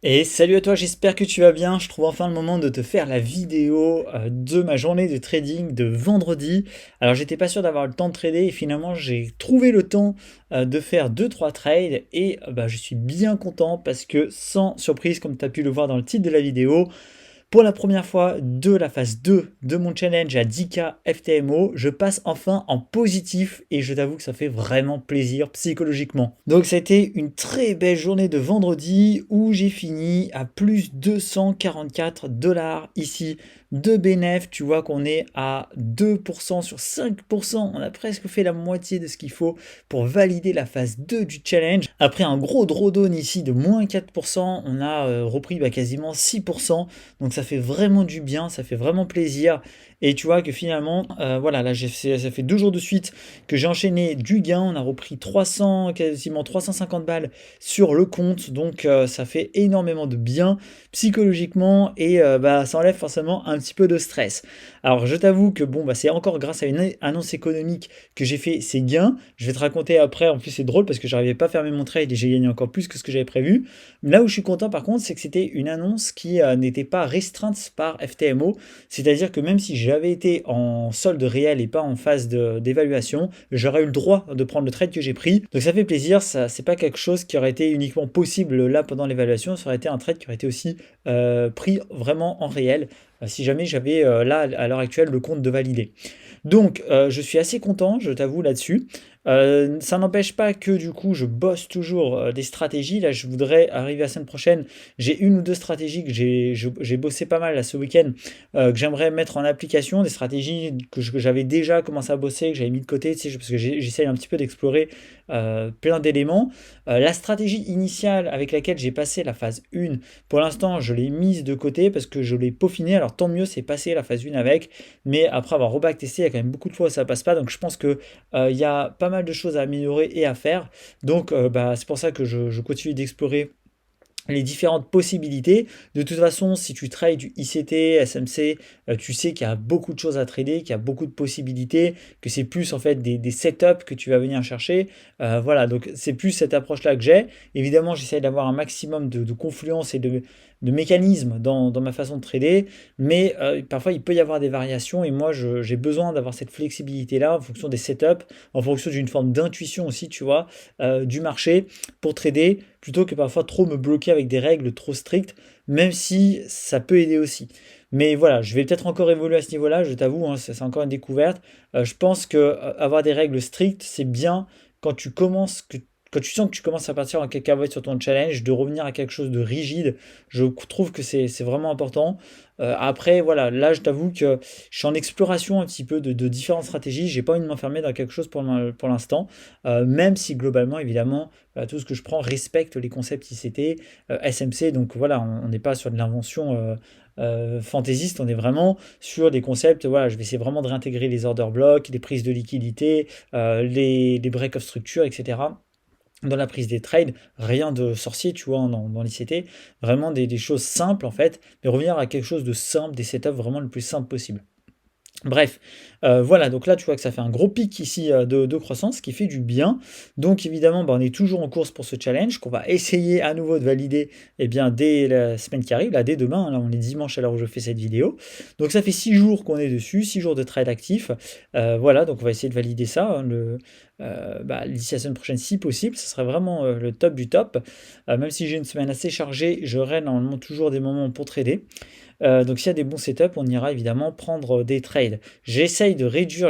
Et salut à toi, j'espère que tu vas bien. Je trouve enfin le moment de te faire la vidéo de ma journée de trading de vendredi. Alors j'étais pas sûr d'avoir le temps de trader et finalement j'ai trouvé le temps de faire deux-trois trades et je suis bien content parce que sans surprise, comme tu as pu le voir dans le titre de la vidéo, pour la première fois de la phase 2 de mon challenge à 10K FTMO, je passe enfin en positif et je t'avoue que ça fait vraiment plaisir psychologiquement. Donc ça a été une très belle journée de vendredi où j'ai fini à plus 244 dollars ici de bénéf. Tu vois qu'on est à 2% sur 5%. On a presque fait la moitié de ce qu'il faut pour valider la phase 2 du challenge. Après un gros drawdown ici de moins 4%, on a repris quasiment 6%. Donc ça fait vraiment du bien, ça fait vraiment plaisir. Et tu vois que finalement, voilà, là ça fait 2 jours de suite que j'ai enchaîné du gain. On a repris 300, quasiment 350 balles sur le compte. Donc ça fait énormément de bien psychologiquement et ça enlève forcément un petit peu de stress. Alors je t'avoue que bon, c'est encore grâce à une annonce économique que j'ai fait ces gains. Je vais te raconter après. En plus, c'est drôle parce que j'arrivais pas à fermer mon trade et j'ai gagné encore plus que ce que j'avais prévu. Là où je suis content par contre, c'est que c'était une annonce qui n'était pas restreinte par FTMO. C'est-à-dire que même si j'avais été en solde réel et pas en phase d'évaluation, j'aurais eu le droit de prendre le trade que j'ai pris. Donc ça fait plaisir, ça c'est pas quelque chose qui aurait été uniquement possible là pendant l'évaluation, ça aurait été un trade qui aurait été aussi pris vraiment en réel. Si jamais j'avais là à l'heure actuelle le compte de valider. Donc je suis assez content, je t'avoue là-dessus. Ça n'empêche pas que du coup je bosse toujours des stratégies. Là je voudrais arriver la semaine prochaine. J'ai une ou deux stratégies que j'ai bossé pas mal là, ce week-end, que j'aimerais mettre en application. Des stratégies que j'avais déjà commencé à bosser, que j'avais mis de côté, tu sais, parce que j'essaye un petit peu d'explorer plein d'éléments. La stratégie initiale avec laquelle j'ai passé la phase 1, pour l'instant je l'ai mise de côté parce que je l'ai peaufinée. Alors tant mieux, c'est passé la phase 1 avec. Mais après avoir reback testé, il y a quand même beaucoup de fois où ça passe pas. Donc je pense que il y a pas mal de choses à améliorer et à faire. Donc c'est pour ça que je continue d'explorer les différentes possibilités. De toute façon, si tu trades du ICT, SMC, tu sais qu'il y a beaucoup de choses à trader, qu'il y a beaucoup de possibilités, que c'est plus en fait des setups que tu vas venir chercher. Voilà, donc c'est plus cette approche-là que j'ai. Évidemment, j'essaie d'avoir un maximum de confluence et de mécanismes dans ma façon de trader, mais parfois il peut y avoir des variations et moi j'ai besoin d'avoir cette flexibilité-là en fonction des setups, en fonction d'une forme d'intuition aussi, tu vois, du marché pour trader plutôt que parfois trop me bloquer avec des règles trop strictes, même si ça peut aider aussi. Mais voilà, je vais peut-être encore évoluer à ce niveau-là, je t'avoue, hein, c'est encore une découverte. Je pense que avoir des règles strictes, c'est bien quand tu commences, quand tu sens que tu commences à partir en cacahuète sur ton challenge, de revenir à quelque chose de rigide, je trouve que c'est vraiment important. Après, voilà, là, je t'avoue que je suis en exploration un petit peu de différentes stratégies. J'ai pas envie de m'enfermer dans quelque chose pour l'instant, même si globalement, évidemment, tout ce que je prends respecte les concepts ICT, SMC. Donc voilà, on n'est pas sur de l'invention fantaisiste, on est vraiment sur des concepts. Voilà, je vais essayer vraiment de réintégrer les order blocks, les prises de liquidité, les break of structure, etc. Dans la prise des trades, rien de sorcier, tu vois, dans l'ICT, vraiment des choses simples en fait, mais revenir à quelque chose de simple, des setups vraiment le plus simple possible. Bref, voilà, donc là tu vois que ça fait un gros pic ici de croissance, ce qui fait du bien. Donc évidemment, on est toujours en course pour ce challenge qu'on va essayer à nouveau de valider dès la semaine qui arrive, là dès demain, hein. Là on est dimanche à l'heure où je fais cette vidéo. Donc ça fait 6 jours qu'on est dessus, 6 jours de trade actif. Voilà, donc on va essayer de valider ça, hein, d'ici la semaine prochaine si possible, ce serait vraiment le top du top. Même si j'ai une semaine assez chargée, j'aurai normalement toujours des moments pour trader. Donc s'il y a des bons setups, on ira évidemment prendre des trades. Je vais essayer de réduire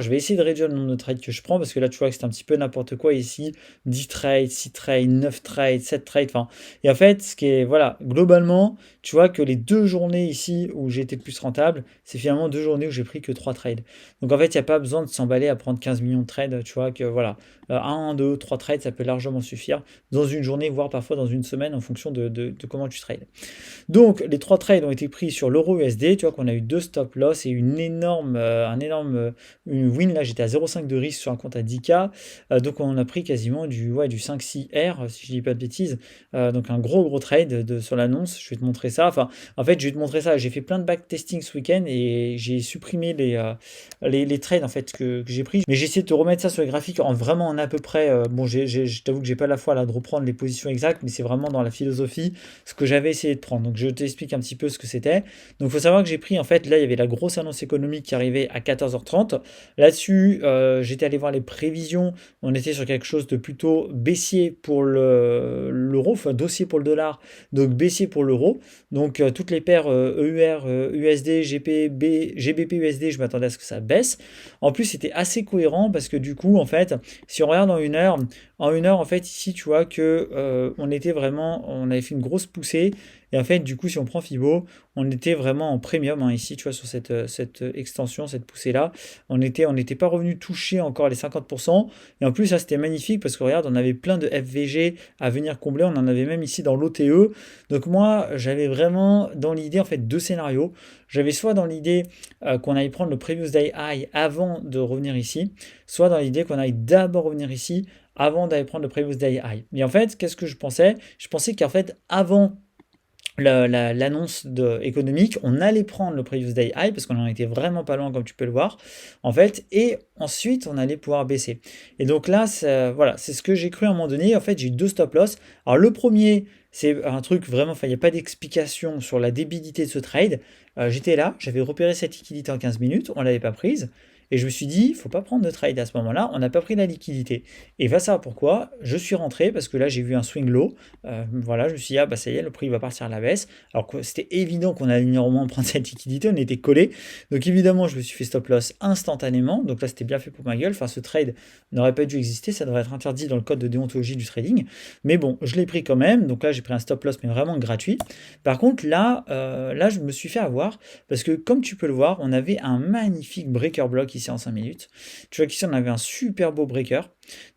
le nombre de trades que je prends parce que là tu vois que c'est un petit peu n'importe quoi ici. 10 trades, 6 trades, 9 trades, 7 trades, enfin. Et en fait, ce qui est, voilà, globalement, tu vois que les 2 journées ici où j'ai été le plus rentable, c'est finalement 2 journées où j'ai pris que 3 trades. Donc en fait, il n'y a pas besoin de s'emballer à prendre 15 millions de trades, tu vois que voilà. 1, 2, 3 trades, ça peut largement suffire dans une journée, voire parfois dans une semaine en fonction de comment tu trades. Donc, les 3 trades ont été pris sur l'euro USD. Tu vois qu'on a eu 2 stop loss et une win. Là, j'étais à 0,5 de risque sur un compte à 10K. Donc, on a pris quasiment du 5-6R, si je dis pas de bêtises. Donc, un gros trade sur l'annonce. Je vais te montrer ça. Enfin, en fait, je vais te montrer ça. J'ai fait plein de backtesting ce week-end et j'ai supprimé les trades en fait, que j'ai pris. Mais j'ai essayé de te remettre ça sur les graphiques en vraiment en à peu près, bon, je t'avoue que j'ai pas la foi là de reprendre les positions exactes, mais c'est vraiment dans la philosophie ce que j'avais essayé de prendre. Donc je t'explique un petit peu ce que c'était. Donc il faut savoir que j'ai pris, en fait, là il y avait la grosse annonce économique qui arrivait à 14h30. Là-dessus, j'étais allé voir les prévisions. On était sur quelque chose de plutôt baissier pour l'euro, enfin dossier pour le dollar, donc baissier pour l'euro. Donc toutes les paires EUR, USD, GBP, USD, je m'attendais à ce que ça baisse. En plus, c'était assez cohérent parce que du coup, en fait, si on regarde en une heure, en fait, ici, tu vois que on avait fait une grosse poussée. Et en fait, du coup, si on prend Fibo, on était vraiment en premium hein, ici, tu vois, sur cette extension, cette poussée-là. On n'était pas revenu toucher encore les 50%. Et en plus, ça, c'était magnifique parce que regarde, on avait plein de FVG à venir combler. On en avait même ici dans l'OTE. Donc moi, j'avais vraiment dans l'idée, en fait, deux scénarios. J'avais soit dans l'idée qu'on aille prendre le Previous Day High avant de revenir ici, soit dans l'idée qu'on aille d'abord revenir ici avant d'aller prendre le Previous Day High. Mais en fait, qu'est-ce que je pensais? Je pensais qu'en fait, avant l'annonce économique, on allait prendre le Previous Day High parce qu'on en était vraiment pas loin comme tu peux le voir en fait, et ensuite on allait pouvoir baisser. Et donc là, voilà, c'est ce que j'ai cru à un moment donné. En fait, j'ai eu deux stop loss. Alors le premier, c'est un truc vraiment, enfin il n'y a pas d'explication sur la débilité de ce trade. J'étais là, j'avais repéré cette liquidité en 15 minutes, on l'avait pas prise. Et je me suis dit, il faut pas prendre de trade à ce moment-là, on n'a pas pris la liquidité. Et va savoir pourquoi, je suis rentré parce que là j'ai vu un swing low. Voilà, je me suis dit, ah bah ça y est, le prix va partir à la baisse. Alors que c'était évident qu'on allait venir au moins prendre cette liquidité, on était collé. Donc évidemment, je me suis fait stop loss instantanément. Donc là, c'était bien fait pour ma gueule. Enfin, ce trade n'aurait pas dû exister, ça devrait être interdit dans le code de déontologie du trading. Mais bon, je l'ai pris quand même. Donc là, j'ai pris un stop loss, mais vraiment gratuit. Par contre, là, je me suis fait avoir parce que comme tu peux le voir, on avait un magnifique breaker block ici en 5 minutes. Tu vois qu'ici, on avait un super beau breaker.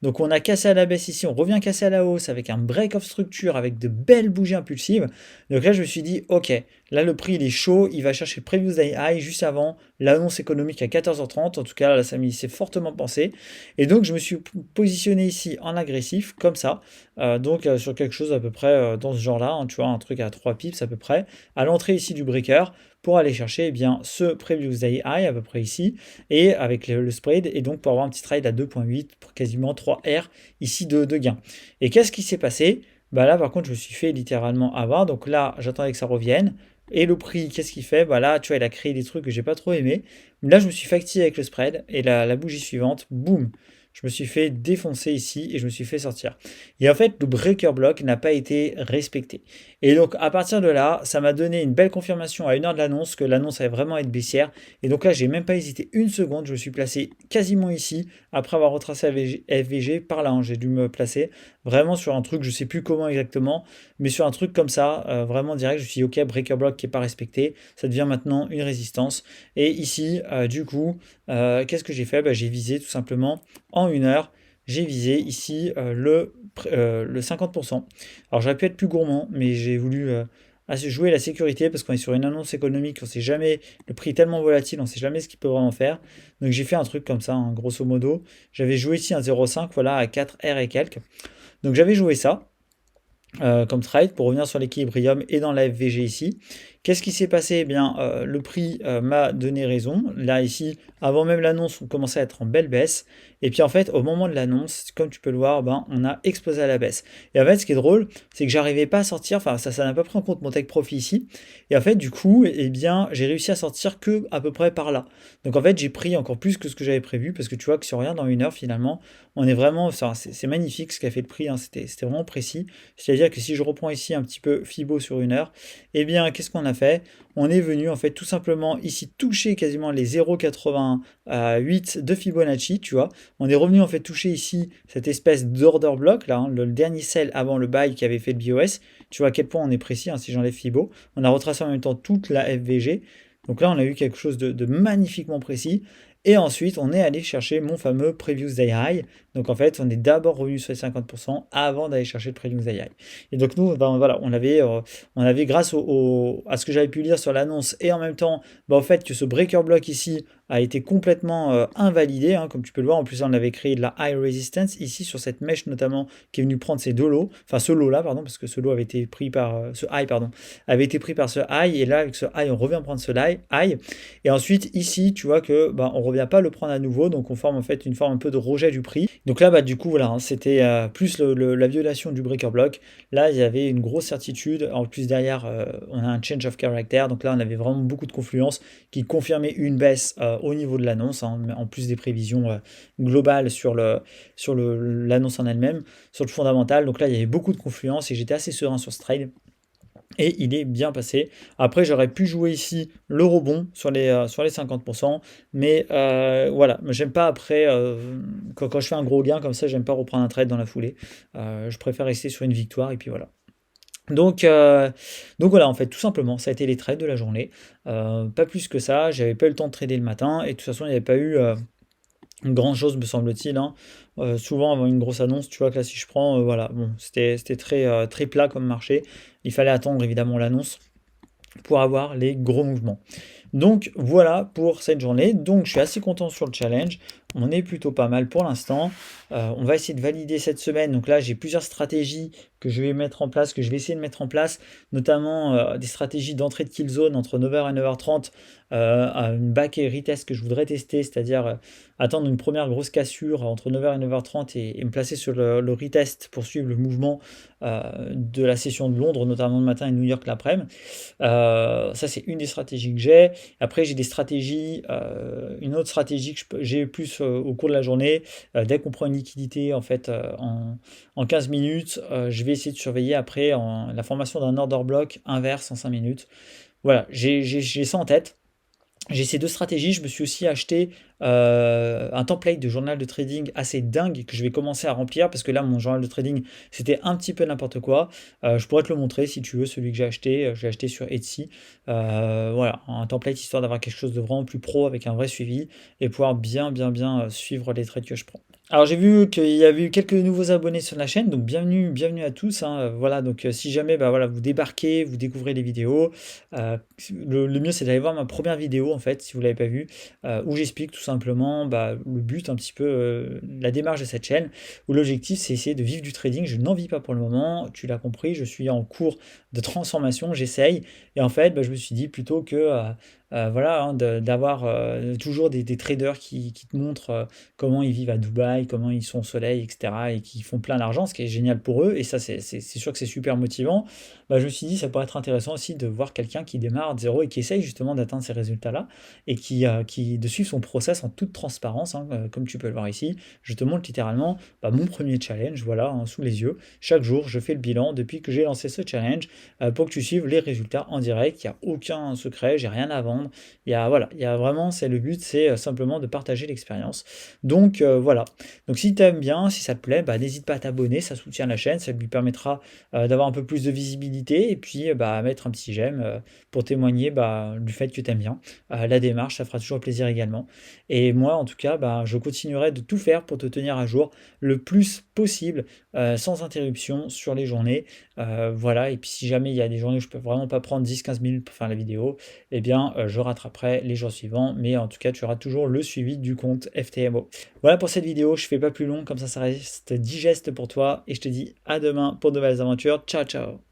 Donc on a cassé à la baisse ici, on revient casser à la hausse avec un break of structure, avec de belles bougies impulsives. Donc là je me suis dit, ok, là le prix il est chaud, il va chercher le previous day high juste avant l'annonce économique à 14h30. En tout cas là ça m'y s'est fortement pensé. Et donc je me suis positionné ici en agressif, comme ça. Sur quelque chose à peu près dans ce genre-là, hein, tu vois, un truc à 3 pips à peu près, à l'entrée ici du breaker, pour aller chercher eh bien, ce previous day high à peu près ici, et avec le spread, et donc pour avoir un petit trade à 2.8 pour quasiment 3 R ici de gain. Et qu'est-ce qui s'est passé? Bah là par contre je me suis fait littéralement avoir, donc là j'attendais que ça revienne, et le prix, qu'est-ce qu'il fait? Bah là, tu vois, il a créé des trucs que j'ai pas trop aimé. Là, je me suis fait activer avec le spread, et la bougie suivante, boum, je me suis fait défoncer ici et je me suis fait sortir. Et en fait, le breaker block n'a pas été respecté. Et donc, à partir de là, ça m'a donné une belle confirmation à une heure de l'annonce que l'annonce allait vraiment être baissière. Et donc là, j'ai même pas hésité une seconde. Je me suis placé quasiment ici après avoir retracé FVG par là. Hein, j'ai dû me placer vraiment sur un truc, je sais plus comment exactement, mais sur un truc comme ça, vraiment direct. Je me suis dit, ok, breaker block qui est pas respecté, ça devient maintenant une résistance. Et ici, du coup, qu'est-ce que j'ai fait? Bah, j'ai visé tout simplement en une heure, j'ai visé ici le 50%. Alors j'aurais pu être plus gourmand, mais j'ai voulu jouer la sécurité parce qu'on est sur une annonce économique, on sait jamais, le prix est tellement volatile, on sait jamais ce qu'il peut vraiment faire. Donc j'ai fait un truc comme ça, hein, grosso modo. J'avais joué ici un 0,5, voilà, à 4 R et quelques. Donc j'avais joué ça. Comme trade pour revenir sur l'équilibrium et dans la FVG ici. Qu'est-ce qui s'est passé? Eh bien, le prix m'a donné raison. Là, ici, avant même l'annonce, on commençait à être en belle baisse. Et puis, en fait, au moment de l'annonce, comme tu peux le voir, ben, on a explosé à la baisse. Et en fait, ce qui est drôle, c'est que j'arrivais pas à sortir. Enfin, ça n'a pas pris en compte mon take profit ici. Et en fait, du coup, eh bien, j'ai réussi à sortir que à peu près par là. Donc, en fait, j'ai pris encore plus que ce que j'avais prévu parce que tu vois que si on regarde dans une heure, finalement, on est vraiment. Enfin, c'est magnifique ce qu'a fait le prix. Hein, c'était vraiment précis. C'est-à-dire que si je reprends ici un petit peu Fibo sur une heure, eh bien, qu'est-ce qu'on a fait? On est venu en fait tout simplement ici toucher quasiment les 0,88 de Fibonacci, tu vois. On est revenu en fait toucher ici cette espèce d'order block là, hein, le dernier sell avant le buy qui avait fait le BOS. Tu vois à quel point on est précis hein, si j'enlève Fibo. On a retracé en même temps toute la FVG. Donc là, on a eu quelque chose de magnifiquement précis. Et ensuite, on est allé chercher mon fameux Previous Day High. Donc en fait, on est d'abord revenu sur les 50% avant d'aller chercher le Previous Day High. Et donc nous, ben, voilà, on avait grâce à ce que j'avais pu lire sur l'annonce et en même temps, ben, au fait que ce breaker block ici a été complètement invalidé, hein, comme tu peux le voir. En plus, on avait créé de la high resistance ici sur cette mèche notamment qui est venue prendre ces deux lots, enfin ce lot là, pardon, parce que ce lot avait été pris par ce high, pardon, avait été pris par ce high, et là avec ce high, on revient prendre ce high, et ensuite ici, tu vois que on revient pas le prendre à nouveau, donc on forme en fait une forme un peu de rejet du prix. Donc là, du coup, voilà, hein, c'était plus la violation du breaker block. Là, il y avait une grosse certitude. En plus, derrière, on a un change of character. Donc là, on avait vraiment beaucoup de confluence qui confirmait une baisse au niveau de l'annonce, hein, en plus des prévisions globales sur l'annonce en elle-même, sur le fondamental. Donc là, il y avait beaucoup de confluence et j'étais assez serein sur ce trade. Et il est bien passé. Après, j'aurais pu jouer ici le rebond sur les 50%. Mais voilà, j'aime pas après, quand je fais un gros gain comme ça, j'aime pas reprendre un trade dans la foulée. Je préfère rester sur une victoire et puis voilà. Donc voilà, en fait, tout simplement, ça a été les trades de la journée. Pas plus que ça, j'avais pas eu le temps de trader le matin. Et de toute façon, il n'y avait pas eu grand chose, me semble-t-il, hein. Souvent, avant une grosse annonce, tu vois que là, si je prends, voilà, bon, c'était très plat comme marché. Il fallait attendre évidemment l'annonce pour avoir les gros mouvements. Donc voilà pour cette journée. Donc je suis assez content sur le challenge. On est plutôt pas mal pour l'instant. On va essayer de valider cette semaine. Donc là, j'ai plusieurs stratégies que je vais mettre en place, que je vais essayer de mettre en place, notamment des stratégies d'entrée de kill zone entre 9h et 9h30, une back et retest que je voudrais tester, c'est-à-dire attendre une première grosse cassure entre 9h et 9h30 et me placer sur le retest pour suivre le mouvement de la session de Londres, notamment le matin et New York l'après-midi. Ça, c'est une des stratégies que j'ai. Après, j'ai des stratégies, une autre stratégie que j'ai plus au cours de la journée. Dès qu'on prend une liquidité en fait en 15 minutes, je vais essayer de surveiller après la formation d'un order block inverse en 5 minutes. Voilà, j'ai ça en tête. J'ai ces deux stratégies. Je me suis aussi acheté un template de journal de trading assez dingue que je vais commencer à remplir parce que là, mon journal de trading, c'était un petit peu n'importe quoi. Je pourrais te le montrer si tu veux, celui que j'ai acheté. Je l'ai acheté sur Etsy. Voilà, un template histoire d'avoir quelque chose de vraiment plus pro avec un vrai suivi et pouvoir bien suivre les trades que je prends. Alors j'ai vu qu'il y avait eu quelques nouveaux abonnés sur la chaîne, donc bienvenue à tous, hein. Voilà, donc si jamais voilà, vous débarquez, vous découvrez les vidéos, le mieux c'est d'aller voir ma première vidéo en fait, si vous ne l'avez pas vue, où j'explique tout simplement le but un petit peu, la démarche de cette chaîne, où l'objectif c'est essayer de vivre du trading. Je n'en vis pas pour le moment, tu l'as compris, je suis en cours de transformation, j'essaye, et en fait je me suis dit plutôt que voilà, hein, d'avoir toujours des traders qui te montrent comment ils vivent à Dubaï, comment ils sont au soleil, etc. et qui font plein d'argent, ce qui est génial pour eux, et ça c'est sûr que c'est super motivant. Je me suis dit ça pourrait être intéressant aussi de voir quelqu'un qui démarre de zéro et qui essaye justement d'atteindre ces résultats-là, et qui de suivre son process en toute transparence, hein, comme tu peux le voir ici. Je te montre littéralement mon premier challenge, voilà, hein, sous les yeux. Chaque jour, je fais le bilan depuis que j'ai lancé ce challenge pour que tu suives les résultats en direct. Il n'y a aucun secret, j'ai rien à vendre. Voilà, il y a vraiment, c'est le but, c'est simplement de partager l'expérience. Donc voilà. Donc si tu aimes bien, si ça te plaît, n'hésite pas à t'abonner, ça soutient la chaîne, ça lui permettra d'avoir un peu plus de visibilité et puis à mettre un petit j'aime pour témoigner du fait que tu aimes bien la démarche, ça fera toujours plaisir également. Et moi, en tout cas, je continuerai de tout faire pour te tenir à jour le plus possible, sans interruption sur les journées. Voilà, et puis si jamais il y a des journées où je peux vraiment pas prendre 10-15 minutes pour faire la vidéo, eh bien je rattraperai les jours suivants, mais en tout cas tu auras toujours le suivi du compte FTMO. Voilà pour cette vidéo, je fais pas plus long, comme ça reste digeste pour toi, et je te dis à demain pour de nouvelles aventures. Ciao ciao.